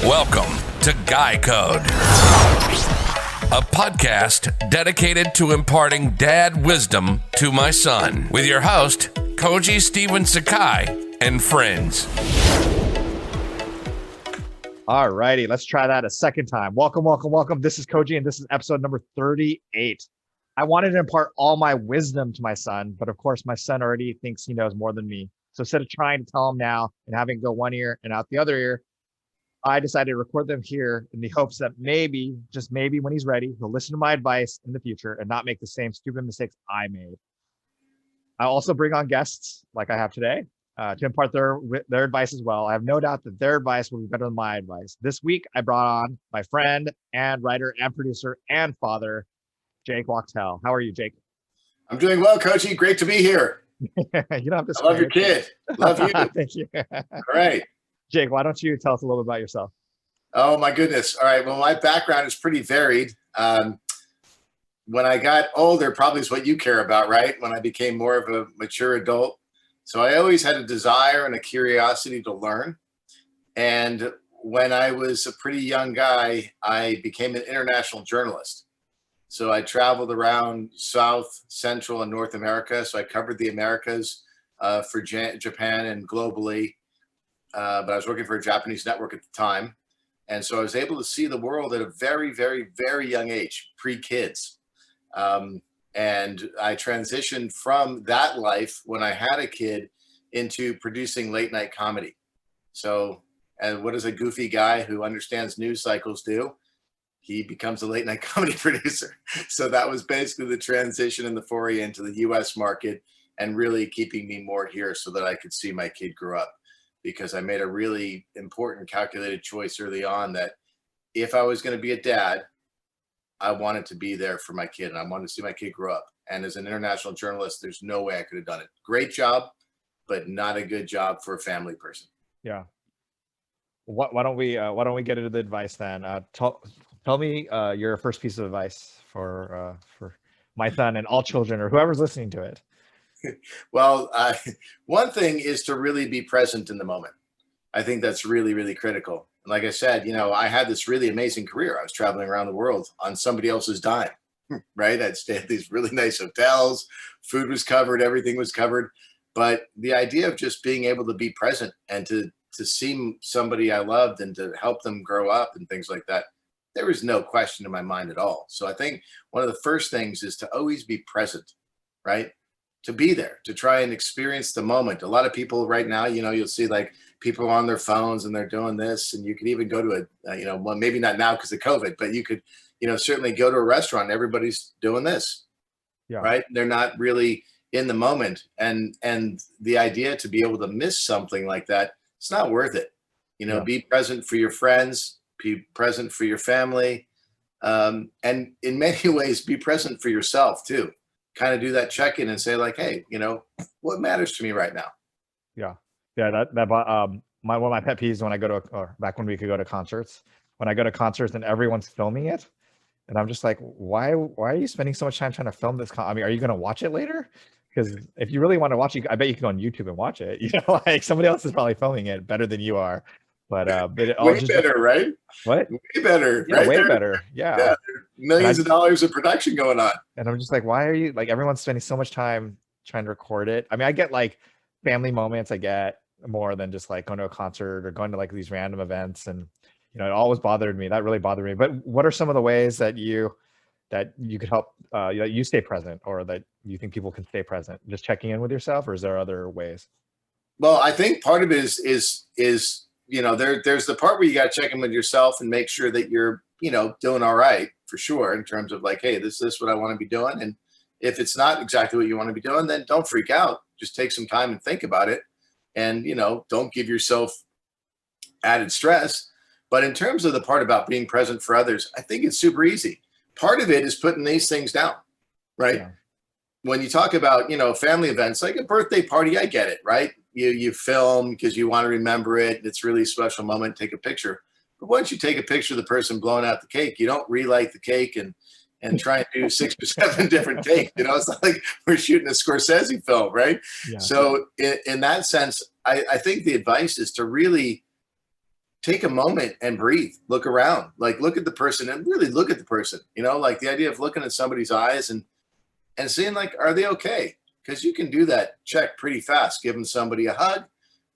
Welcome to Guy Code, a podcast dedicated to imparting dad wisdom to my son, with your host, Koji Steven Sakai, and friends. All righty, let's try that a second time. Welcome. This is Koji, and this is episode number 38. I wanted to impart all my wisdom to my son, but of course, my son already thinks he knows more than me. So instead of trying to tell him now and having it go one ear and out the other ear, I decided to record them here in the hopes that maybe, just maybe when he's ready, he'll listen to my advice in the future and not make the same stupid mistakes I made. I also bring on guests like I have today to impart their advice as well. I have no doubt that their advice will be better than my advice. This week, I brought on my friend and writer and producer and father, Jake Wachtel. How are you, Jake? I'm doing well, Koji. Great to be here. You don't have to. I love your kid. Love you. Thank you. All right. Jake, why don't you tell us a little bit about yourself? Oh, my goodness. All right. Well, my background is pretty varied. When I got older, probably is what you care about, right? When I became more of a mature adult. So I always had a desire and a curiosity to learn. And when I was a pretty young guy, I became an international journalist. So I traveled around South, Central, and North America. So I covered the Americas for Japan and globally. But I was working for a Japanese network at the time. And so I was able to see the world at a very, very, very young age, pre-kids. And I transitioned from that life when I had a kid into producing late night comedy. So, and what does a goofy guy who understands news cycles do? He becomes a late night comedy producer. So that was basically the transition and the foray into the US market and really keeping me more here so that I could see my kid grow up. Because I made a really important calculated choice early on that if I was going to be a dad, I wanted to be there for my kid and I wanted to see my kid grow up. And as an international journalist, there's no way I could have done it. Great job, but not a good job for a family person. Yeah. Why don't we get into the advice then? Tell me your first piece of advice for my son and all children or whoever's listening to it. Well, one thing is to really be present in the moment. I think that's really, really critical. And like I said, I had this really amazing career. I was traveling around the world on somebody else's dime, right? I'd stay at these really nice hotels, food was covered, everything was covered. But the idea of just being able to be present and to see somebody I loved and to help them grow up and things like that, there was no question in my mind at all. So I think one of the first things is to always be present, right? To be there, to try and experience the moment. A lot of people right now, you'll see like people on their phones and they're doing this, and you could even go to well, maybe not now because of COVID, but you could, certainly go to a restaurant and everybody's doing this, right? They're not really in the moment. And the idea to be able to miss something like that, it's not worth it. Be present for your friends, be present for your family. And in many ways, be present for yourself too. Kind of do that check-in and say like, hey, what matters to me right now? Yeah. One of my pet peeves when I go to, or back when we could go to concerts, when I go to concerts and everyone's filming it, and I'm just like, why are you spending so much time trying to film this? Are you going to watch it later? Because if you really want to watch it, I bet you can go on YouTube and watch it. Like somebody else is probably filming it better than you are. But it all way better, right? What? Way better, yeah, right? Way better. Yeah. Millions of dollars of production going on. And I'm just like, why are you like everyone's spending so much time trying to record it? I mean, I get like family moments. I get more than just like going to a concert or going to like these random events. And it always bothered me. That really bothered me. But what are some of the ways that you could help you stay present, or that you think people can stay present? Just checking in with yourself, or is there other ways? Well, I think part of it is there's the part where you got to check in with yourself and make sure that you're, doing all right for sure in terms of like, hey, this is what I want to be doing. And if it's not exactly what you want to be doing, then don't freak out. Just take some time and think about it. And, don't give yourself added stress. But in terms of the part about being present for others, I think it's super easy. Part of it is putting these things down, right? Yeah. When you talk about, family events, like a birthday party, I get it, right? You film because you want to remember it. It's really a special moment. Take a picture. But once you take a picture of the person blowing out the cake, you don't relight the cake and try and do 6 or 7 different takes. It's not like we're shooting a Scorsese film, right? Yeah. So in that sense, I think the advice is to really take a moment and breathe, look around, like look at the person and really look at the person, like the idea of looking at somebody's eyes and seeing like, are they okay? Because you can do that check pretty fast, giving somebody a hug,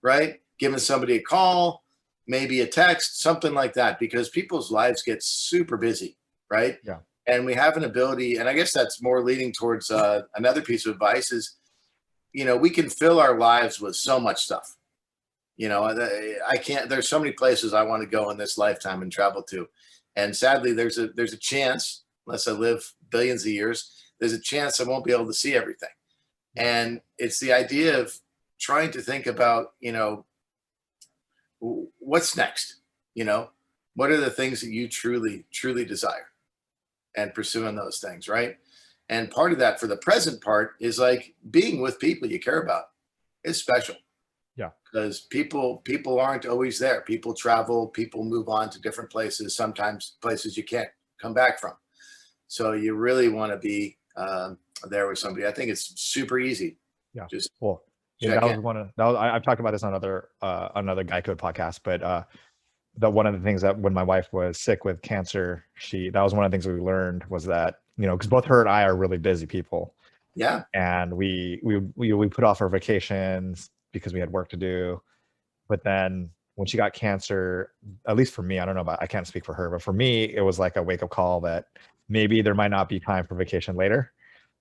right? Giving somebody a call, maybe a text, something like that, because people's lives get super busy, right? Yeah. And we have an ability, and I guess that's more leading towards another piece of advice is, we can fill our lives with so much stuff. I can't, there's so many places I want to go in this lifetime and travel to. And sadly, there's a chance, unless I live billions of years, there's a chance I won't be able to see everything. And it's the idea of trying to think about, what's next? What are the things that you truly, truly desire, and pursuing those things, right? And part of that for the present part is like being with people you care about is special. Yeah. Because people aren't always there. People travel, people move on to different places, sometimes places you can't come back from. So you really want to be there with somebody. I think it's super easy. Yeah. Just cool. Yeah, I've talked about this on another Guy Code podcast, but one of the things that when my wife was sick with cancer, that was one of the things we learned was that, because both her and I are really busy people. Yeah. And we put off our vacations because we had work to do. But then when she got cancer, at least for me, I don't know I can't speak for her, but for me, it was like a wake up call that maybe there might not be time for vacation later.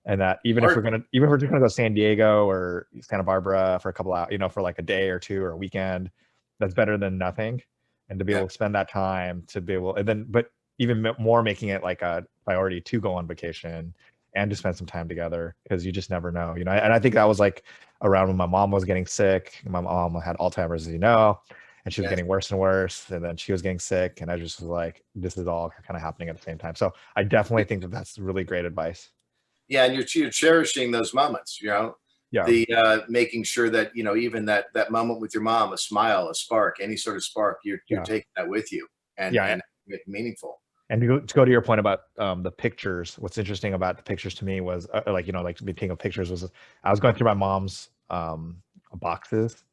And that even if we're just gonna go San Diego or Santa Barbara for a couple hours, for like a day or two or a weekend, that's better than nothing. And to be able to spend that time but even more making it like a priority to go on vacation and to spend some time together, because you just never know, and I think that was like around when my mom was getting sick. My mom had Alzheimer's, and she was getting worse and worse, and then she was getting sick, and I just was like, this is all kind of happening at the same time. So I definitely think that that's really great advice. Yeah, and you're cherishing those moments, Yeah. The making sure that even that moment with your mom, a smile, a spark, any sort of spark, you're taking that with you and make it meaningful. And to go to your point about the pictures, what's interesting about the pictures to me was like speaking of pictures, was I was going through my mom's boxes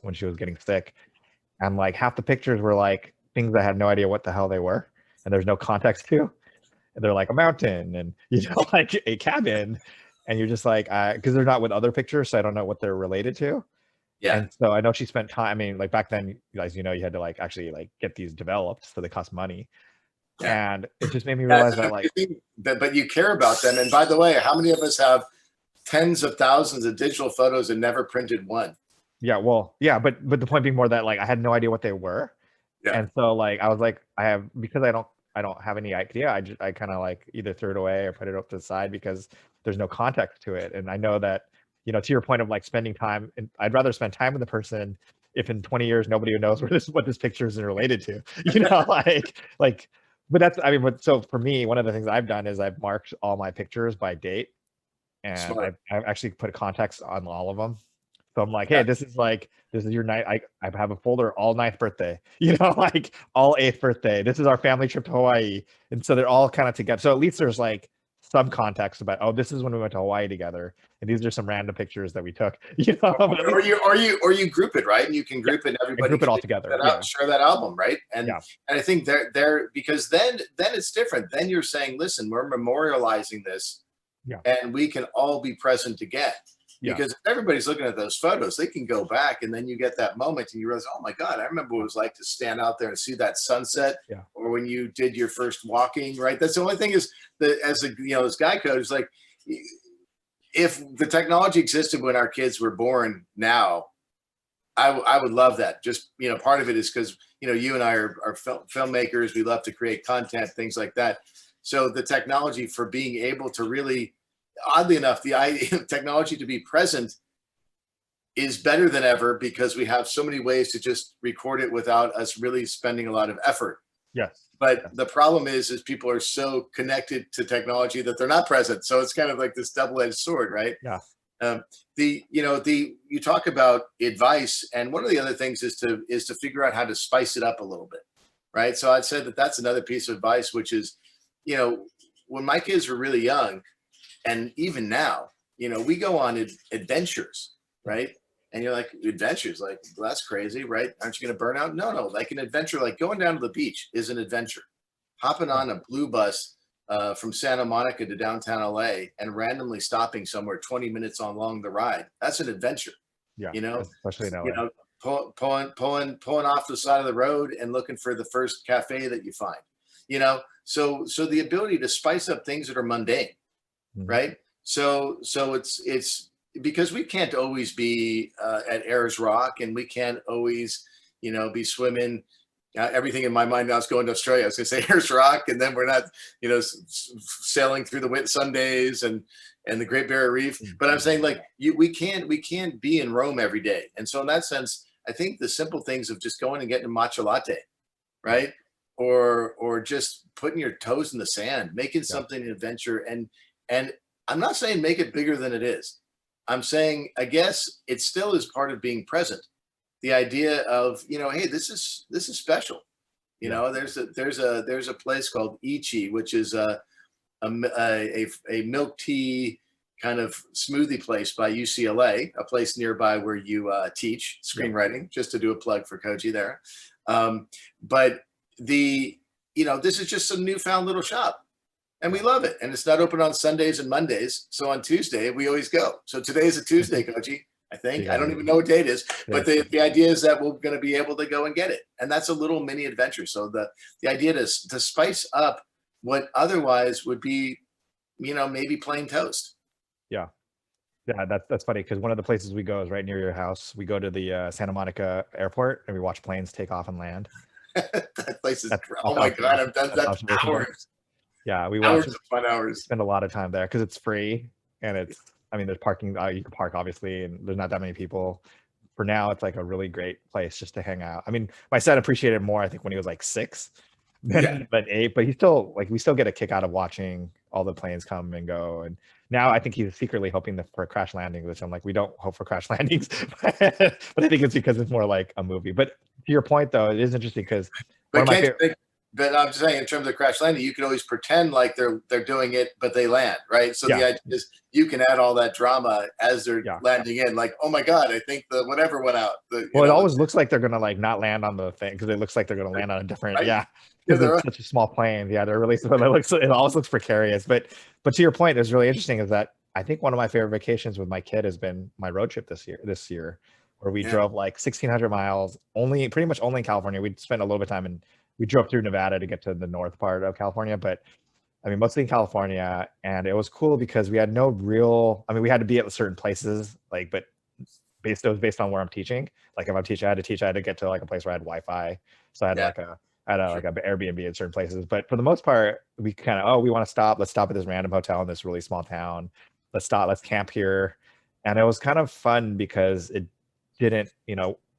when she was getting sick, and like half the pictures were like things I had no idea what the hell they were, and there's no context to. And they're like a mountain and like a cabin, and you're just like, because they're not with other pictures, so I don't know what they're related to. Yeah. And so I know she spent time. I mean, like back then, guys, you had to like actually like get these developed, so they cost money. Yeah. And it just made me realize that like, but you care about them. And by the way, how many of us have tens of thousands of digital photos and never printed one? Yeah, well, yeah, but the point being more that like I had no idea what they were. Yeah. And so like I was like, because I don't have any idea. I kind of like either threw it away or put it up to the side because there's no context to it. And I know that, to your point of like spending time, and I'd rather spend time with the person if in 20 years nobody knows what this picture is related to, like. But so for me, one of the things I've done is I've marked all my pictures by date, and I've actually put context on all of them. So I'm like, hey, this is your night. I have a folder, all 9th birthday, like all 8th birthday. This is our family trip to Hawaii. And so they're all kind of together. So at least there's like some context about, oh, this is when we went to Hawaii together. And these are some random pictures that we took, Or you group it, right? And you can group it, everybody group it all together. Share that album, right? And I think they're because then it's different. Then you're saying, listen, we're memorializing this, and we can all be present again. Because if everybody's looking at those photos, they can go back, and then you get that moment and you realize, oh my God, I remember what it was like to stand out there and see that sunset, or when you did your first walking, right? That's the only thing is that as Guy Code is like, if the technology existed when our kids were born now, I would love that. Just, part of it is because, you and I are filmmakers. We love to create content, things like that. So the technology for being able to really, oddly enough, the idea of technology to be present is better than ever because we have so many ways to just record it without us really spending a lot of effort. Yes. But the problem is people are so connected to technology that they're not present. So it's kind of like this double-edged sword, right? Yeah. You talk about advice, and one of the other things is to figure out how to spice it up a little bit, right? So I'd say that's another piece of advice, which is, when my kids were really young, and even now, we go on adventures, right? And you're like, adventures, like, well, that's crazy, right? Aren't you going to burn out? No. Like an adventure, like going down to the beach is an adventure. Hopping on a blue bus from Santa Monica to downtown LA and randomly stopping somewhere 20 minutes along the ride, that's an adventure. Yeah, You know, especially in LA. you know, pulling off the side of the road and looking for the first cafe that you find. You know, so the ability to spice up things that are mundane, right? So it's because we can't always be at Ayers Rock, and we can't always, be swimming. Everything in my mind now is going to Australia. I was going to say Ayers Rock, and then we're not, sailing through the Whitsundays and the Great Barrier Reef. But I'm saying, like, we can't be in Rome every day. And so in that sense, I think the simple things of just going and getting a matcha latte, right? Or just putting your toes in the sand, making something an adventure. And I'm not saying make it bigger than it is. I'm saying, I guess it still is part of being present. The idea of, hey, this is special. There's a place called Ichi, which is a milk tea kind of smoothie place by UCLA, a place nearby where you teach screenwriting, just to do a plug for Koji there. But this is just some newfound little shop. And we love it. And it's not open on Sundays and Mondays. So on Tuesday, we always go. So today is a Tuesday, Koji, I think. I don't even know what date it is. But the idea is that we're going to be able to go and get it. And that's a little mini adventure. So the idea is to spice up what otherwise would be, maybe plain toast. Yeah. Yeah, that's funny, because one of the places we go is right near your house. We go to the Santa Monica airport and we watch planes take off and land. That place is, oh my God, I've done that for hours. Yeah, we hours of fun hours. Spend a lot of time there because it's free, and there's parking. You can park, obviously, and there's not that many people. For now, it's like a really great place just to hang out. I mean, my son appreciated it more, I think, when he was like 6 than 8, but we still get a kick out of watching all the planes come and go. And now I think he's secretly hoping for a crash landing, which I'm like, we don't hope for crash landings, but I think it's because it's more like a movie. But to your point, though, it is interesting because But I'm just saying, in terms of crash landing, you can always pretend like they're doing it, but they land, right? So the idea is you can add all that drama as they're landing in. Like, oh my God, I think the whatever went out. It always looks like they're gonna like not land on the thing, because it looks like they're gonna land on a different. Right? Because it's such a small plane. Yeah, they're really. It always looks precarious. But to your point, it's really interesting is that I think one of my favorite vacations with my kid has been my road trip this year, where we drove like 1,600 miles, pretty much only in California. We'd spent a little bit of time in. We drove through Nevada to get to the north part of California, but I mean, mostly in California. And it was cool because we had no real, we had to be at certain places, but it was based on where I'm teaching. Like if I'm teaching, I had to get to like a place where I had Wi-Fi. So I had like an Airbnb in certain places. But for the most part, we kind of, we want to stop. Let's stop at this random hotel in this really small town. Let's camp here. And it was kind of fun because it didn't, we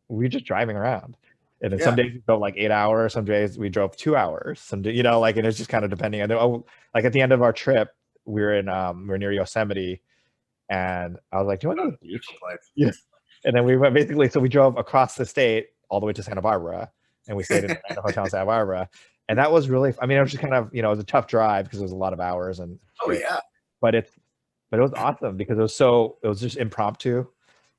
were just driving around. And then some days we drove like 8 hours. Some days we drove 2 hours. Some and it's just kind of depending. And like at the end of our trip, we were near Yosemite, and I was like, "Do you want to go to the beach?" Yeah. And then we went so we drove across the state all the way to Santa Barbara, and we stayed in a hotel in Santa Barbara. And that was really, it was just kind of, it was a tough drive because it was a lot of hours. And but it was awesome because it was just impromptu.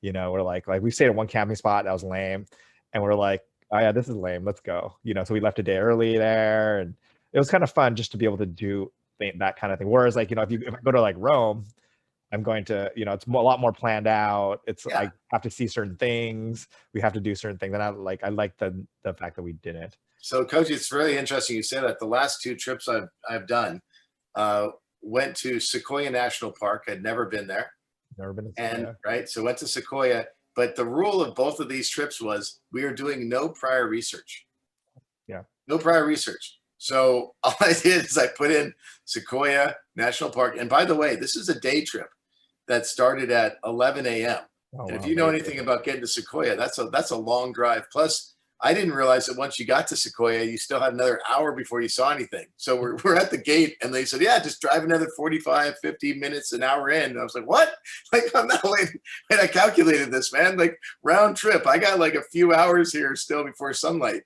We're like we stayed at one camping spot that was lame, and we're like, oh yeah, this is lame, let's go. So we left a day early there, and it was kind of fun just to be able to do that kind of thing. Whereas if I go to like Rome, I'm going to, it's a lot more planned out. It's I have to see certain things, we have to do certain things, and I like the fact that we didn't. So Koji, it's really interesting you say that. The last 2 trips I've done went to Sequoia National Park. I'd never been there. Never been to Sequoia. And so went to Sequoia. But the rule of both of these trips was we are doing no prior research. Yeah. No prior research. So all I did is I put in Sequoia National Park. And by the way, this is a day trip that started at 11 a.m. And if you know anything about getting to Sequoia, that's a long drive. Plus, I didn't realize that once you got to Sequoia, you still had another hour before you saw anything. So we're at the gate, and they said, yeah, just drive another 45, 50 minutes, an hour in. And I was like, what? Like, I'm not late. And I calculated this, man, like round trip. I got like a few hours here still before sunlight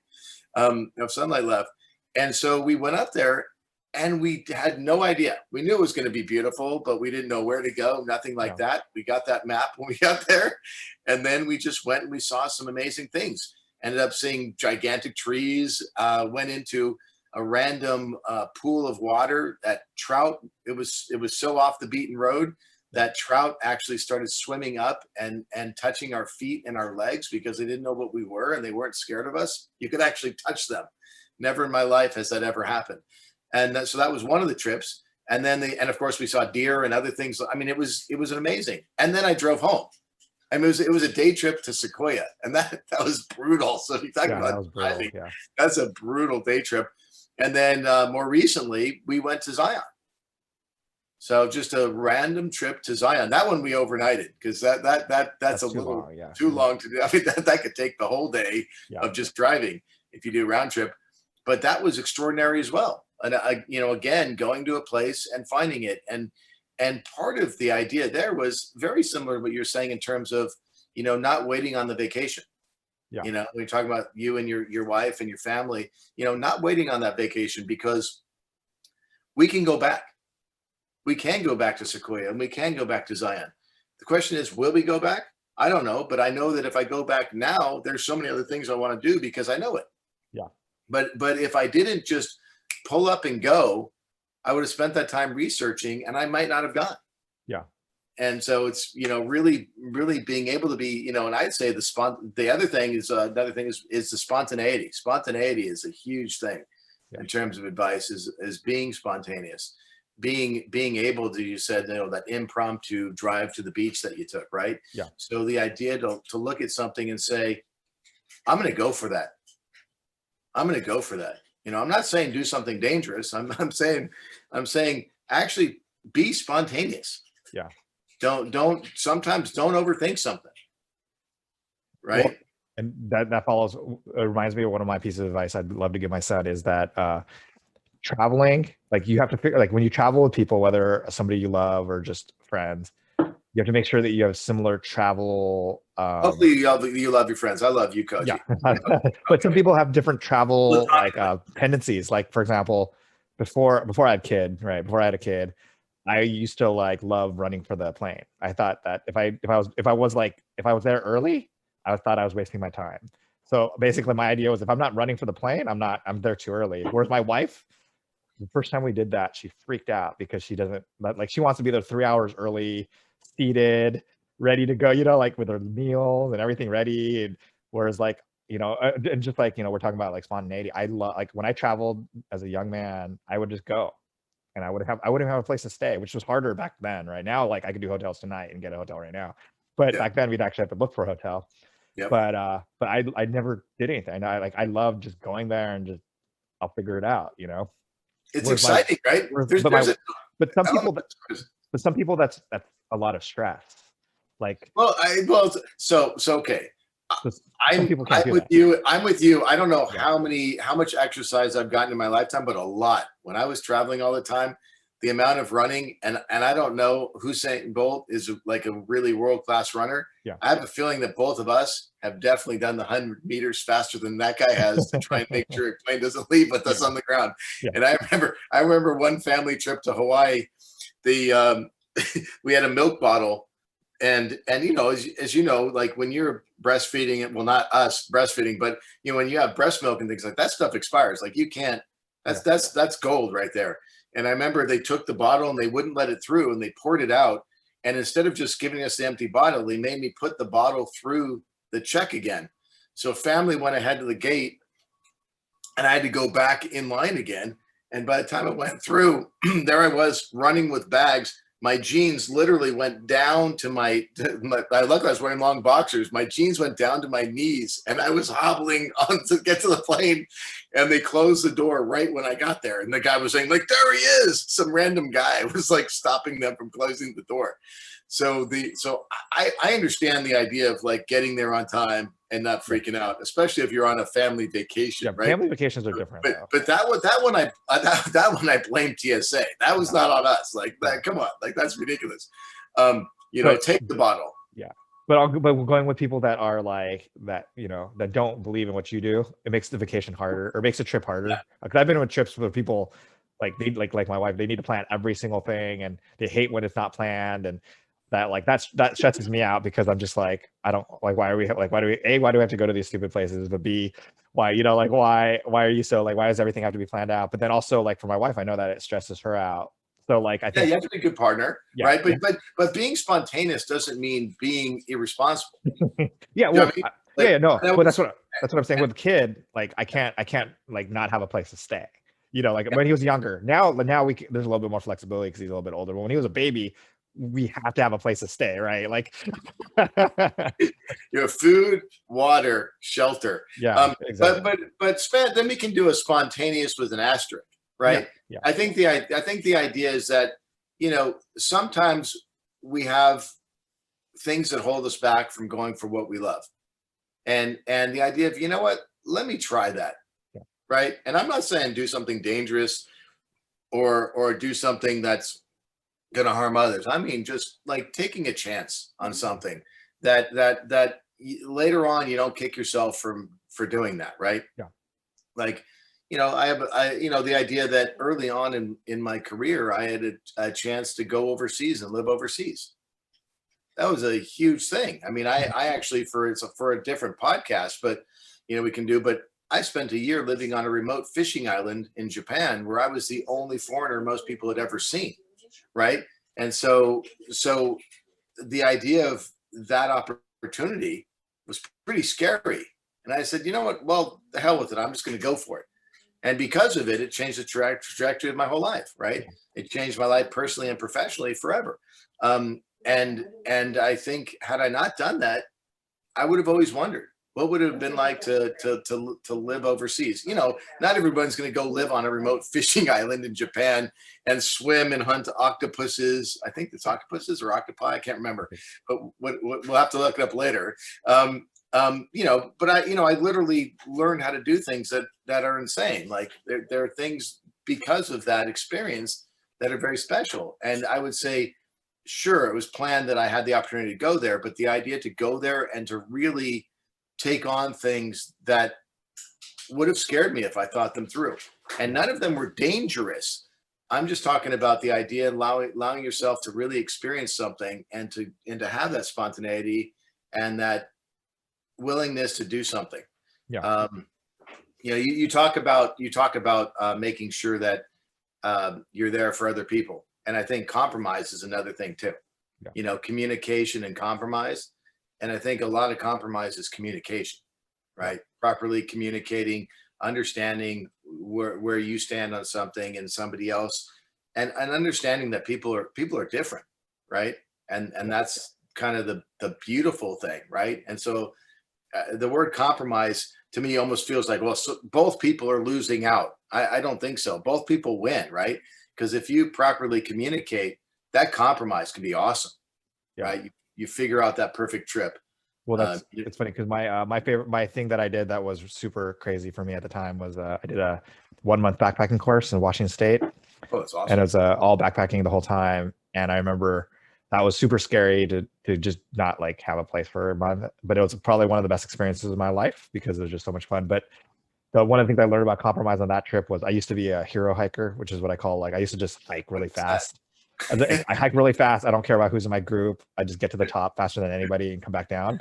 left. And so we went up there, And we had no idea. We knew it was going to be beautiful, but we didn't know where to go. Nothing like that. We got that map when we got there. And then we just went and we saw some amazing things. Ended up seeing gigantic trees, went into a random pool of water that trout, it was so off the beaten road that trout actually started swimming up and touching our feet and our legs because they didn't know what we were and they weren't scared of us. You could actually touch them. Never in my life has that ever happened. And so that was one of the trips. And then and of course we saw deer and other things. I mean, it was amazing. And then I drove home. I mean, it was a day trip to Sequoia, and that was brutal. So you talk about driving. That's a brutal day trip. And then more recently, we went to Zion. So just a random trip to Zion. That one we overnighted because that's a little too long to do. I mean, that could take the whole day of just driving if you do a round trip. But that was extraordinary as well. And again, going to a place and finding it, and part of the idea there was very similar to what you're saying in terms of not waiting on the vacation. When you're talking about you and your wife and your family, not waiting on that vacation because we can go back. We can go back to Sequoia and we can go back to Zion. The question is, will we go back? I don't know, but I know that if I go back now, there's so many other things I want to do because I know it. Yeah. But if I didn't just pull up and go, I would have spent that time researching and I might not have gone. Yeah. And so it's, really, really being able to be, and I'd say the other thing is, is the spontaneity. Spontaneity is a huge thing in terms of advice is being spontaneous, being able to, you said, that impromptu drive to the beach that you took, right? Yeah. So the idea to look at something and say, I'm going to go for that. I'm going to go for that. I'm not saying do something dangerous. I'm saying actually be spontaneous. Yeah. Sometimes don't overthink something. Right. Well, and that follows, it reminds me of one of my pieces of advice I'd love to give my son is that traveling, like you have to figure, like when you travel with people, whether somebody you love or just friends, you have to make sure that you have similar travel. Hopefully you love your friends. I love you, Koji. Yeah. But some people have different travel tendencies. Like for example, before I had a kid, I used to love running for the plane. I thought that if I was there early, I thought I was wasting my time. So basically my idea was if I'm not running for the plane, I'm there too early. Whereas my wife, the first time we did that, she freaked out because she doesn't she wants to be there 3 hours early, seated, ready to go, with her meals and everything ready. And whereas and just we're talking about spontaneity. I love when I traveled as a young man, I would just go. And I wouldn't have a place to stay, which was harder back then. Right now, I could do hotels tonight and get a hotel right now. But back then, we'd actually have to look for a hotel. Yep. But I never did anything. I love just going there and just I'll figure it out. It's exciting, right? But some people that's a lot of stress. So okay. I'm with you. I don't know how much exercise I've gotten in my lifetime, but a lot. When I was traveling all the time, the amount of running, and I don't know, Usain Bolt is a really world-class runner. Yeah. I have a feeling that both of us have definitely done the 100 meters faster than that guy has to try and make sure a plane doesn't leave with us on the ground. Yeah. And I remember one family trip to Hawaii. We had a milk bottle. And as you know, when you're breastfeeding, well, not us breastfeeding, but when you have breast milk and things like that stuff expires. You can't. That's gold right there. And I remember they took the bottle and they wouldn't let it through, and they poured it out. And instead of just giving us the empty bottle, they made me put the bottle through the check again. So family went ahead to the gate, and I had to go back in line again. And by the time it went through, there I was running with bags. My jeans literally went down to my I luckily I was wearing long boxers. My jeans went down to my knees, and I was hobbling on to get to the plane, and they closed the door right when I got there. And the guy was saying, there he is. Some random guy was stopping them from closing the door. So I understand the idea of like getting there on time and not freaking out, especially if you're on a family vacation, right? Family vacations are different. But that one I blame TSA. That was not on us. Come on, that's ridiculous. Take the bottle. Yeah. But going with people that are that don't believe in what you do, it makes the vacation harder or makes the trip harder. Because I've been on trips where people Like they like my wife, they need to plan every single thing, and they hate when it's not planned, and that stresses me out because I'm just like, I don't like, why are we like, why do we have to go to these stupid places? But B, why, like why are you so like, why does everything have to be planned out? But then also like for my wife, I know that it stresses her out. So like I Yeah, think you have to be a good partner, yeah, right? But being spontaneous doesn't mean being irresponsible. yeah, You know well, what I mean? yeah, no, That but was, that's what I'm saying with the kid. Like I can't like not have a place to stay. Like yeah, when he was younger. Now there's a little bit more flexibility because he's a little bit older. But when he was a baby, we have to have a place to stay, right? Like, you have food, water, shelter. yeah, exactly. Then we can do a spontaneous with an asterisk, Yeah, right? yeah, I think the idea is that sometimes we have things that hold us back from going for what we love, and the idea of what, let me try that, yeah, right? And I'm not saying do something dangerous or do something that's going to harm others. I mean, just like taking a chance on something that later on you don't kick yourself for doing that, right? yeah, Like, the idea that early on in my career, I had a chance to go overseas and live overseas. That was a huge thing. I mean, I actually, for a different podcast, but we can do, but I spent a year living on a remote fishing island in Japan where I was the only foreigner most people had ever seen. Right. And so the idea of that opportunity was pretty scary. And I said, you know what? Well, the hell with it. I'm just going to go for it. And because of it, it changed the trajectory of my whole life. Right. It changed my life personally and professionally forever. And I think had I not done that, I would have always wondered what would it have been like to live overseas. Not everybody's going to go live on a remote fishing island in Japan and swim and hunt octopuses. I think it's octopuses or octopi. I can't remember, but we'll have to look it up later. But I literally learned how to do things that are insane. Like there are things because of that experience that are very special. And I would say, sure, it was planned that I had the opportunity to go there, but the idea to go there and to really take on things that would have scared me if I thought them through. And none of them were dangerous. I'm just talking about the idea of allowing yourself to really experience something and to have that spontaneity and that willingness to do something. yeah, You talk about making sure that you're there for other people. And I think compromise is another thing too. yeah, Communication and compromise. And I think a lot of compromise is communication, right? Properly communicating, understanding where you stand on something and somebody else, and understanding that people are different, right? And that's kind of the beautiful thing, right? And so the word compromise to me almost feels like, well, so both people are losing out. I don't think so. Both people win, right? Because if you properly communicate, that compromise can be awesome, yeah. right? You figure out that perfect trip. Well, it's funny because my thing that I did that was super crazy for me at the time was I did a 1 month backpacking course in Washington State, Oh, that's awesome. and it was all backpacking the whole time. And I remember that was super scary to just not like have a place for a month, but it was probably one of the best experiences of my life because it was just so much fun. But one of the things I learned about compromise on that trip was I used to be a hero hiker, which is what I call like I used to just hike really fast. I hike really fast. I don't care about who's in my group. I just get to the top faster than anybody and come back down.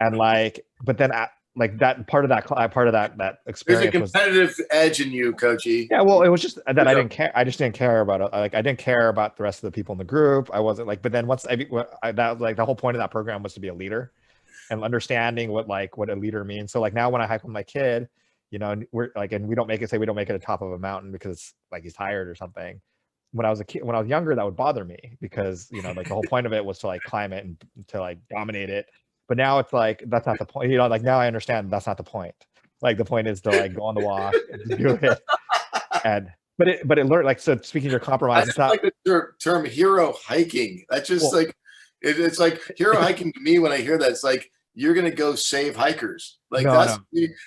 And but then like that part of that experience, there's a competitive edge in you, Koji. Yeah, well, it was just that I didn't care. I just didn't care about it. Like I didn't care about the rest of the people in the group. I wasn't like. But then once that like the whole point of that program was to be a leader and understanding what a leader means. So like now when I hike with my kid, and we're like, and we don't make it to the top of a mountain because like he's tired or something. When I was younger, that would bother me because like the whole point of it was to like climb it and to like dominate it. But now it's like that's not the point. Like now I understand that's not the point. Like the point is to like go on the walk and do it. But it learned like, so speaking of your compromise, it's not like the term hero hiking. That's just like it's like hero hiking to me. When I hear that, it's like you're gonna go save hikers. Like no.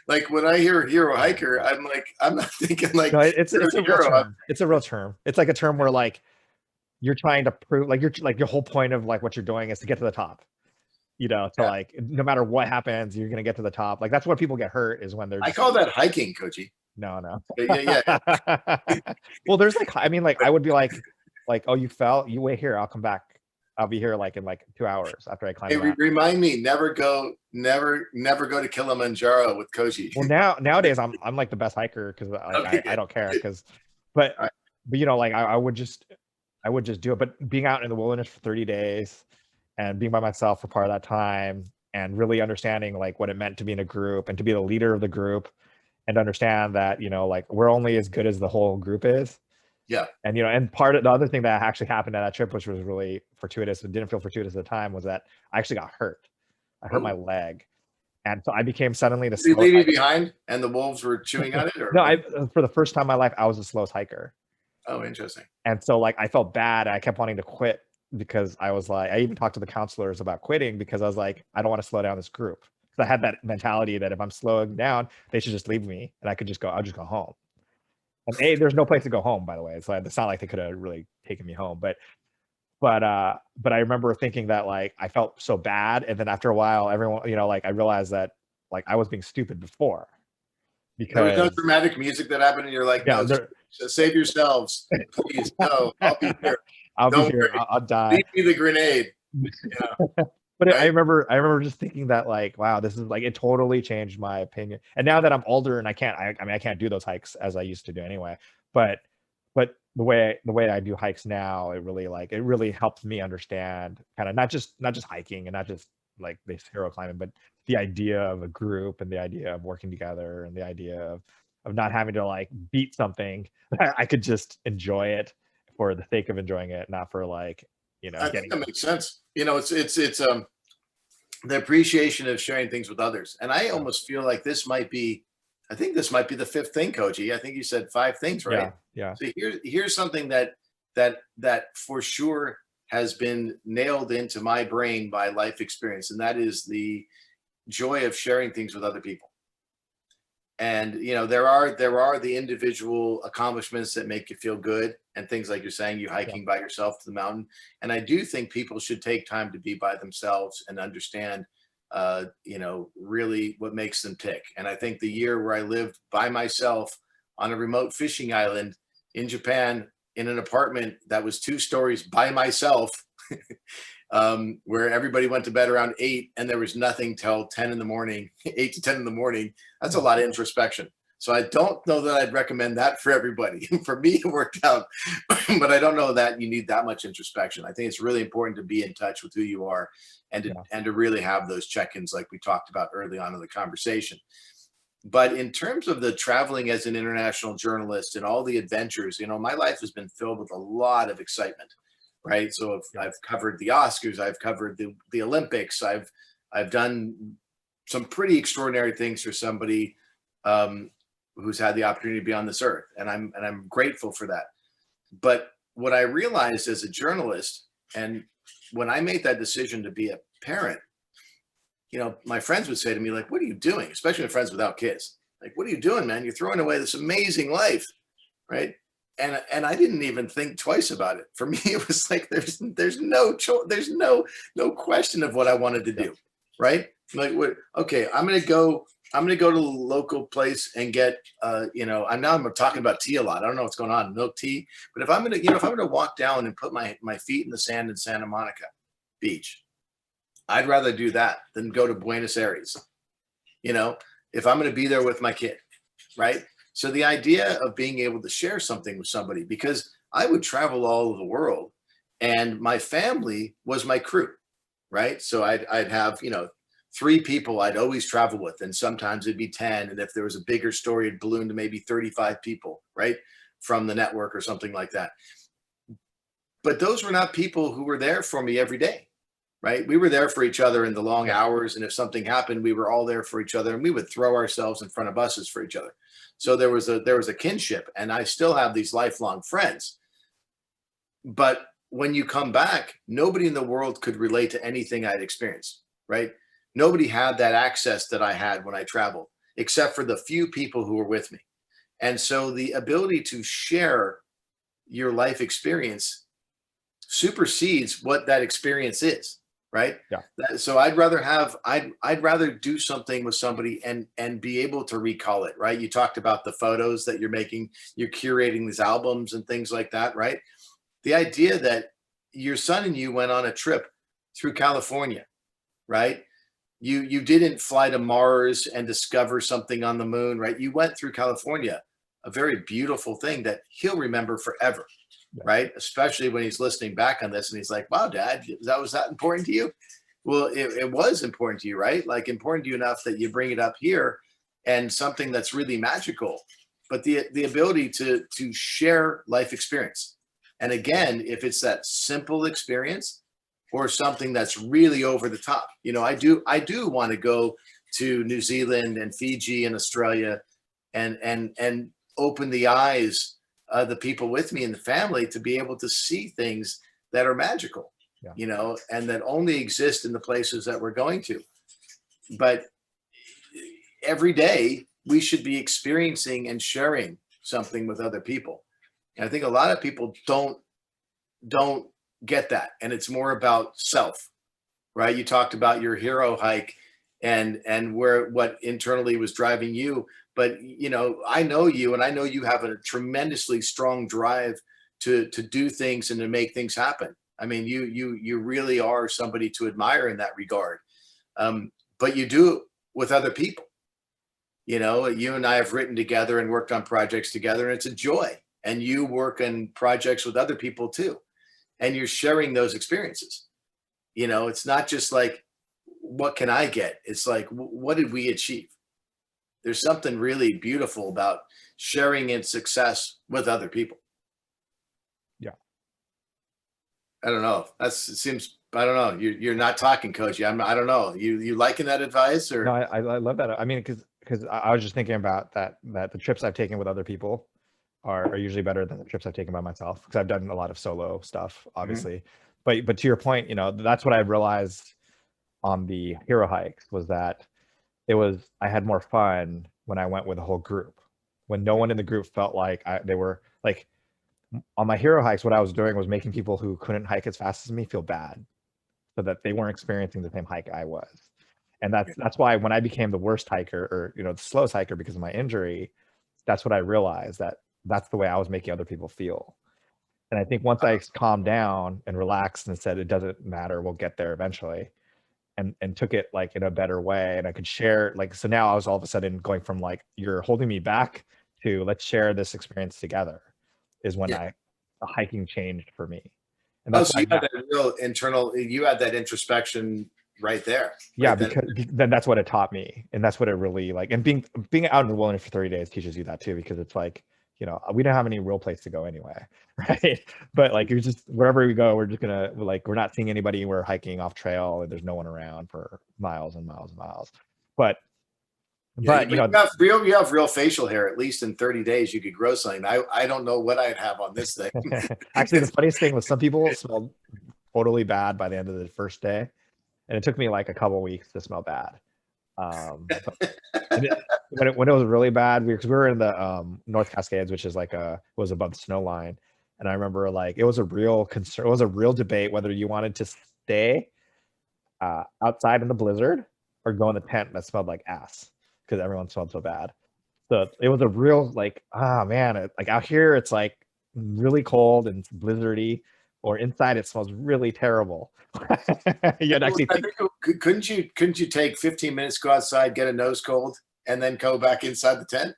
Like when I hear hero hiker, I'm like, I'm not thinking like no, it's a real term. It's a real term. It's like a term where like you're trying to prove like your whole point of like what you're doing is to get to the top. Like no matter what happens, you're gonna get to the top. Like that's where people get hurt is when they're. I call that hiking, Koji. No, no. Yeah, yeah. Well, there's like, I mean, like I would be like, oh, you fell, you wait here, I'll come back. I'll be here like in like 2 hours after I climb Hey, the mountain. remind me, never go to Kilimanjaro with Koji. Well, nowadays I'm like the best hiker because like Okay, I good. don't care because, but All right. but like I would just do it. But being out in the wilderness for 30 days and being by myself for part of that time and really understanding like what it meant to be in a group and to be the leader of the group and understand that like we're only as good as the whole group is. Yeah. And and part of the other thing that actually happened at that trip, which was really fortuitous, it didn't feel fortuitous at the time, was that I actually got hurt. I hurt my Oh, leg, and so I became suddenly the did he slow. leave you behind and the wolves were chewing on it? Or No, for the first time in my life, I was the slowest hiker, oh, interesting. and so like I felt bad. I kept wanting to quit because I was like, I even talked to the counselors about quitting because I was like, I don't want to slow down this group. So I had that mentality that if I'm slowing down, they should just leave me, and I could just go. I'll just go home. And there's no place to go home, by the way. It's like it's not like they could have really taken me home, but I remember thinking that like I felt so bad, and then after a while, everyone, like I realized that like I was being stupid before There was no because dramatic music that happened, and you're like, yeah, no, save yourselves, please. No, I'll be here. I'll be Don't here, worry. I'll die. Leave me the grenade. Yeah. But I Right? remember just thinking that like, wow, this is like it totally changed my opinion. And now that I'm older and I mean I can't do those hikes as I used to do anyway. But the way I do hikes now, it really helps me understand kind of not just hiking and not just like this hero climbing, but the idea of a group and the idea of working together and the idea of not having to like beat something. I could just enjoy it for the sake of enjoying it, not for like, I think getting. that makes sense. It's the appreciation of sharing things with others. And I almost feel like I think this might be the fifth thing, Koji. I think you said five things, right? Yeah, yeah. So here's something that for sure has been nailed into my brain by life experience, and that is the joy of sharing things with other people. And there are the individual accomplishments that make you feel good, and things like you're saying, you Yeah. hiking by yourself to the mountain. And I do think people should take time to be by themselves and understand really what makes them tick. And I think the year where I lived by myself on a remote fishing island in Japan in an apartment that was 2 stories by myself, where everybody went to bed around 8 and there was nothing till 10 in the morning, 8 to 10 in the morning. That's a lot of introspection. So I don't know that I'd recommend that for everybody. For me, it worked out, but I don't know that you need that much introspection. I think it's really important to be in touch with who you are and to, Yeah. and to really have those check-ins like we talked about early on in the conversation. But in terms of the traveling as an international journalist and all the adventures, my life has been filled with a lot of excitement, right? So I've covered the Oscars, I've covered the Olympics, I've done some pretty extraordinary things for somebody who's had the opportunity to be on this earth, and I'm grateful for that. But what I realized as a journalist, and when I made that decision to be a parent, my friends would say to me, like, what are you doing? Especially my friends without kids. Like, what are you doing, man? You're throwing away this amazing life, right? And I didn't even think twice about it. For me, it was like there's no question of what I wanted to do, right? Like, what? Okay, I'm gonna go to the local place and get I'm talking about tea a lot. I don't know what's going on, milk tea. But if I'm gonna walk down and put my feet in the sand in Santa Monica Beach, I'd rather do that than go to Buenos Aires, if I'm going to be there with my kid, right? So the idea of being able to share something with somebody, because I would travel all over the world and my family was my crew, right? So I'd have, 3 people I'd always travel with, and sometimes it'd be 10. And if there was a bigger story, it'd balloon to maybe 35 people, right? From the network or something like that. But those were not people who were there for me every day. Right? We were there for each other in the long hours. And if something happened, we were all there for each other, and we would throw ourselves in front of buses for each other. So there was a kinship, and I still have these lifelong friends. But when you come back, nobody in the world could relate to anything I'd experienced, right? Nobody had that access that I had when I traveled, except for the few people who were with me. And so the ability to share your life experience supersedes what that experience is. right? Yeah. So I'd rather do something with somebody and be able to recall it, right? You talked about the photos that you're making, you're curating these albums and things like that, right? The idea that your son and you went on a trip through California, right? You didn't fly to Mars and discover something on the moon, right? You went through California, a very beautiful thing that he'll remember forever, right? Especially when he's listening back on this and he's like, wow, Dad, was that important to you? Well, it was important to you, right? Like important to you enough that you bring it up here, and something that's really magical. But the ability to share life experience. And again, if it's that simple experience or something that's really over the top, I do want to go to New Zealand and Fiji and Australia and open the eyes of the people with me and the family to be able to see things that are magical, and that only exist in the places that we're going to. But every day we should be experiencing and sharing something with other people. And I think a lot of people don't get that. And it's more about self, right? You talked about your hero hike and what internally was driving you. But, I know you, and I know you have a tremendously strong drive to do things and to make things happen. I mean, you really are somebody to admire in that regard. But you do it with other people. You and I have written together and worked on projects together, and it's a joy. And you work on projects with other people too. And you're sharing those experiences. It's not just like, what can I get? It's like, what did we achieve? There's something really beautiful about sharing in success with other people. Yeah. I don't know. I don't know. You're not talking, Koji. I don't know. You liking that advice or? No, I love that. I mean, because I was just thinking about that the trips I've taken with other people are usually better than the trips I've taken by myself, because I've done a lot of solo stuff, obviously. But to your point, that's what I realized on the hero hikes, was that I had more fun when I went with a whole group, when no one in the group felt like they were like, on my hero hikes, what I was doing was making people who couldn't hike as fast as me feel bad, so that they weren't experiencing the same hike I was. And that's why when I became the worst hiker, or the slowest hiker because of my injury, that's what I realized, that's the way I was making other people feel. And I think once I calmed down and relaxed and said, it doesn't matter, we'll get there eventually, and took it like in a better way, and I could share, like, so now I was all of a sudden going from like, you're holding me back, to let's share this experience together, is when the hiking changed for me. And that's so you had that real internal, you had that introspection right there. Yeah, because then that's what it taught me, and that's what it really, like, and being out in the wilderness for 30 days teaches you that too, because it's like, we don't have any real place to go anyway, right? But like, you're just, wherever we go, we're just gonna, like, we're not seeing anybody, we're hiking off trail, and there's no one around for miles and miles and miles. But you have real facial hair. At least in 30 days you could grow something. I don't know what I'd have on this thing. Actually, the funniest thing was, some people smelled totally bad by the end of the first day, and it took me like a couple weeks to smell bad. When it was really bad, because we were in the North Cascades, which is like was above the snow line, and I remember, like, it was a real concern, it was a real debate whether you wanted to stay outside in the blizzard or go in the tent that smelled like ass, because everyone smelled so bad. So it was a real, like, man, like out here it's like really cold and blizzardy, or inside it smells really terrible. Couldn't you take 15 minutes, go outside, get a nose cold, and then go back inside the tent?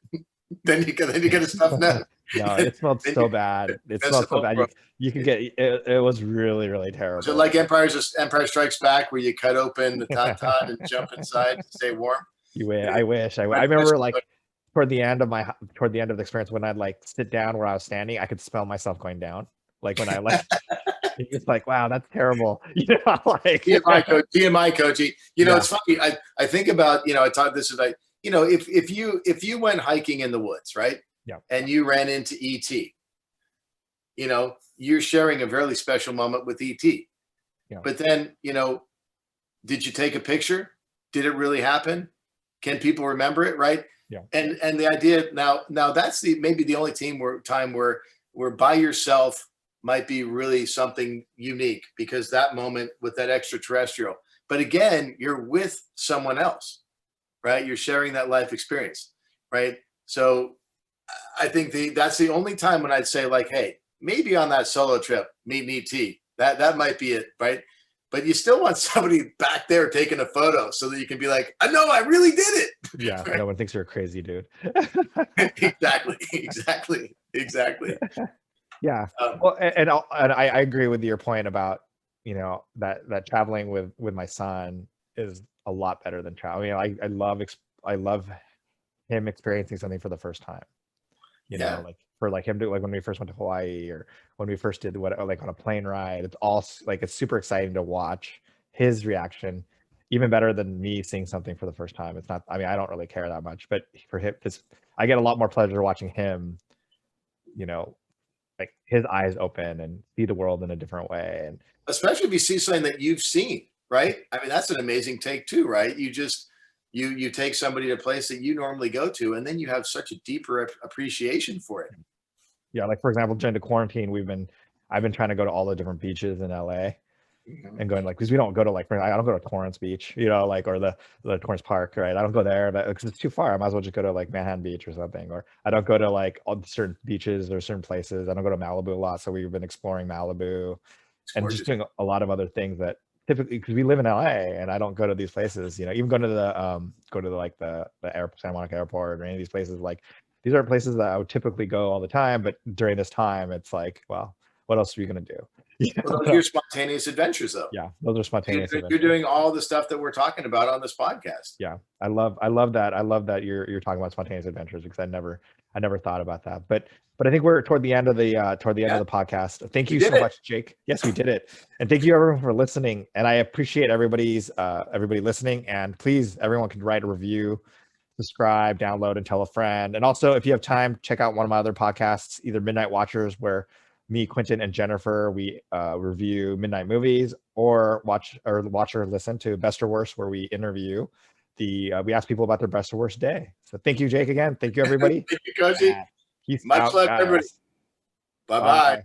then you get a stuffed nose. No, it smelled so bad. It smelled so bad. You could get it. It was really, really terrible. So like Empire Strikes Back, where you cut open the tauntaun and jump inside to stay warm. I wish. I remember, like, toward the end of the experience, when I'd like sit down where I was standing, I could smell myself going down. Like when I left, it's like, wow, that's terrible. Like TMI, Koji. It's funny. I think about, I taught this is like, if you went hiking in the woods, right? Yeah. And you ran into ET, you're sharing a very special moment with ET. Yeah. But then, did you take a picture? Did it really happen? Can people remember it? Right. Yeah. And the idea now that's maybe the only time where by yourself might be really something unique, because that moment with that extraterrestrial, but again, you're with someone else, right? You're sharing that life experience, right? So I think that's the only time when I'd say, like, hey, maybe on that solo trip, meet an ET. That might be it, right? But you still want somebody back there taking a photo so that you can be like, I know I really did it. Yeah, Right? no one thinks you're a crazy dude. Exactly. Yeah. Um, Well, and I agree with your point about, that traveling with my son is a lot better than traveling. I love him experiencing something for the first time. yeah, Like for like him to, like when we first went to Hawaii, or when we first did what, like on a plane ride. It's all like, it's super exciting to watch his reaction, even better than me seeing something for the first time. It's not, I mean, I don't really care that much, but for him, I get a lot more pleasure watching him, you know, like his eyes open and see the world in a different way. And especially if you see something that you've seen, right? I mean, that's an amazing take too, right? You take somebody to a place that you normally go to, and then you have such a deeper appreciation for it. yeah, like for example, during the quarantine, I've been trying to go to all the different beaches in LA, Mhm. and going, like, because we don't go to, like, I don't go to Torrance Beach, like, or the Torrance Park, right? I don't go there because it's too far. I might as well just go to like Manhattan Beach or something. Or I don't go to like all certain beaches or certain places. I don't go to Malibu a lot, so we've been exploring Malibu It's and just gorgeous. doing a lot of other things that typically, because we live in LA and I don't go to these places. Even going to like the Santa Monica airport or any of these places. Like, these are places that I would typically go all the time, but during this time, it's like, well, what else are you gonna do? Well, those What are your else? spontaneous adventures, though. Yeah, those are spontaneous You're adventures. doing all the stuff that we're talking about on this podcast. Yeah, I love that you're talking about spontaneous adventures, because I never thought about that. But I think we're toward the end of Yeah, the podcast. Thank we you did so it. much, Jake. Yes, we did it. And thank you everyone for listening. And I appreciate everybody listening. And please, everyone can write a review, subscribe, download, and tell a friend. And also, if you have time, check out one of my other podcasts, either Midnight Watchers, where me, Quentin, and Jennifer, we review midnight movies, or watch or listen to Best or Worst, where we interview we ask people about their best or worst day. So thank you, Jake, again. Thank you, everybody. Thank you, Koji. And peace Much out, love, everybody. guys. Bye bye. Bye.